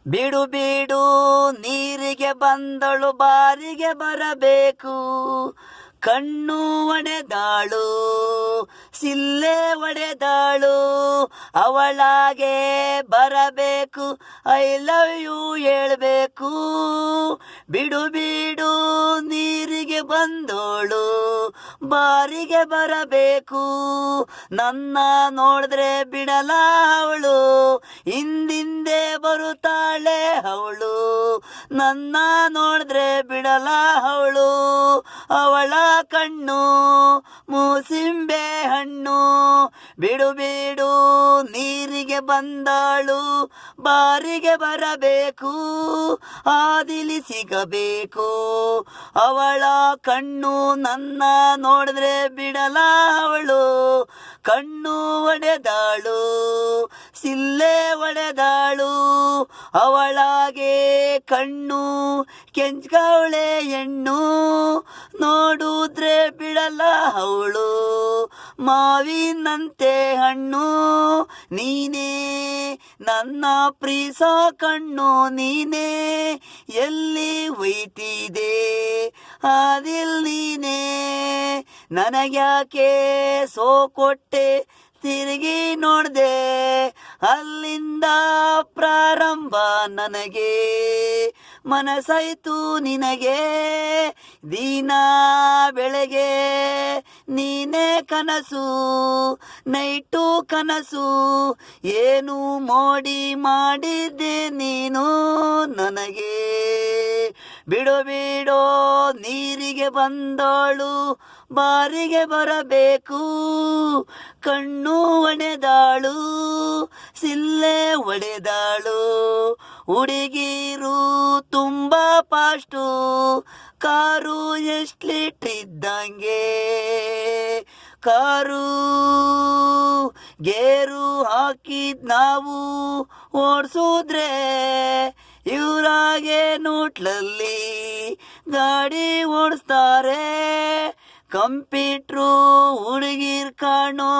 ಬಿಡು ಬಿಡು ನೀರಿಗೆ ಬಂದಳು ಬಾರಿಗೆ ಬರಬೇಕು. ಕಣ್ಣು ಒಡೆದಾಳು ಸಿಲ್ಲೆ ಒಡೆದಾಳು, ಅವಳಾಗೆ ಬರಬೇಕು, ಐ ಲವ್ ಯು ಹೇಳ್ಬೇಕು. ಬಿಡು ಬಿಡು ನೀರಿಗೆ ಬಂದೋಳು ಬಾರಿಗೆ ಬರಬೇಕು. ನನ್ನ ನೋಡಿದ್ರೆ ಬಿಡಲ ಅವಳು, ಹಿಂದಿಂದೆ ಬರುತ್ತಾಳೆ ಅವಳು. ನನ್ನ ನೋಡಿದ್ರೆ ಬಿಡಲ ಅವಳು, ಅವಳ ಕಣ್ಣು ಮೂಸಿಂಬೆ ಹಣ್ಣು. ಬಿಡು ಬಿಡು ನೀರಿಗೆ ಬಂದಾಳು ಬಾರಿಗೆ ಬರಬೇಕು, ಆದಿಲಿ ಸಿಗಬೇಕು. ಅವಳ ಕಣ್ಣು ನನ್ನ ನೋಡಿದ್ರೆ ಬಿಡಲ ಅವಳು, ಕಣ್ಣು ಒಡೆದಾಳು ಸಿಲ್ಲೆ ಒಡೆದಾಳು, ಅವಳಾಗೆ ಕಣ್ಣು ಕೆಂಚ್ಕವಳೆ ಹೆಣ್ಣು. ನೋಡುದ್ರೆ ಬಿಡಲ್ಲ ಅವಳು ಮಾವಿನಂತೆ ಹಣ್ಣು. ನೀನೇ ನನ್ನ ಪ್ರೀಸೋ ಕಣ್ಣು, ನೀನೇ ಎಲ್ಲಿ ಒಯ್ತಿದೆ ಆದಿಲ್ ನೀನೇ. ನನಗ್ಯಾಕೆ ಸೋಕೊಟ್ಟೆ ತಿರುಗಿ ನೋಡ್ದೆ, ಅಲ್ಲಿಂದ ಪ್ರಾರಂಭ ನನಗೆ ಮನಸ್ಸಾಯ್ತು ನಿನಗೆ. ದಿನ ಬೆಳಗ್ಗೆ ನೀನೇ ಕನಸು, ನೈಟು ಕನಸು, ಏನು ಮೋಡಿ ಮಾಡಿದ್ದೆ ನೀನು ನನಗೆ. ಬಿಡು ಬಿಡೋ ನೀರಿಗೆ ಬಂದೋಳು ಬಾರಿಗೆ ಬರಬೇಕು. ಕಣ್ಣು ಒಡೆದಾಳು ಸಿಲ್ಲೆ ಒಡೆದಾಳು, ಹುಡುಗಿರು ತುಂಬ ಫಾಸ್ಟು, ಕಾರು ಎಷ್ಟು ಲೀಟ್ರ್ ಇದ್ದಂಗೆ. ಕಾರು ಗೇರು ಹಾಕಿದ್ ನಾವು ಓಡಿಸಿದ್ರೆ, ಇವರಾಗೆ ನೂಟ್ಲಲ್ಲಿ ಗಾಡಿ ಓಡಿಸ್ತಾರೆ. ಕಂಪ್ಯೂಟ್ರು ಹುಡುಗಿರ್ ಕಾಣೋ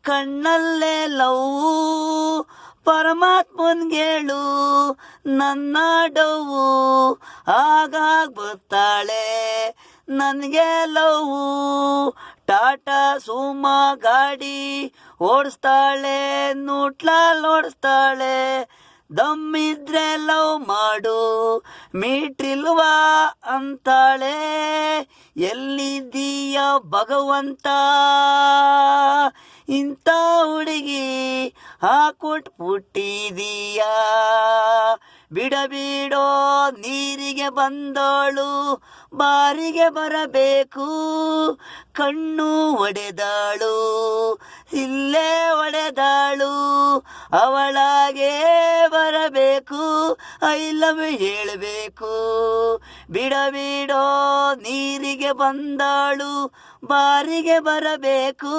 ಕಣ್ಣಲ್ಲೇ ಲವ್ವು, ಪರಮಾತ್ಮನ್ಗೇಳು ನನ್ನ ಡವ್ವು, ಆಗಾಗ ಬರ್ತಾಳೆ ನನಗೆ ಲವ್ವು. ಟಾಟಾ ಸುಮಾ ಗಾಡಿ ಓಡಿಸ್ತಾಳೆ, ನೂಟ್ಲಲ್ಲಿ ಓಡಿಸ್ತಾಳೆ. ದಮ್ಮಿದ್ರೆ ಲವ್ ಮಾಡು ಮೀಟ್ರಿಲ್ವಾ ಅಂತಾಳೆ. ಎಲ್ಲಿದ್ದೀಯ ಭಗವಂತ ಇಂಥ ಹುಡುಗಿ ಹಾಕೊಟ್ಬಿಟ್ಟಿದೀಯ. ಬಿಡಬಿಡೋ ನೀರಿಗೆ ಬಂದೋಳು ಬಾರಿಗೆ ಬರಬೇಕು. ಕಣ್ಣು ಒಡೆದಾಳು ಇಲ್ಲೇ ಒಡೆದಾಳು, ಅವಳಾಗೆ ಬರಬೇಕು, ಐ ಲವ್ ಹೇಳಬೇಕು. ಬಿಡಬಿಡೋ ನೀರಿಗೆ ಬಂದಾಳು ಬಾರಿಗೆ ಬರಬೇಕು.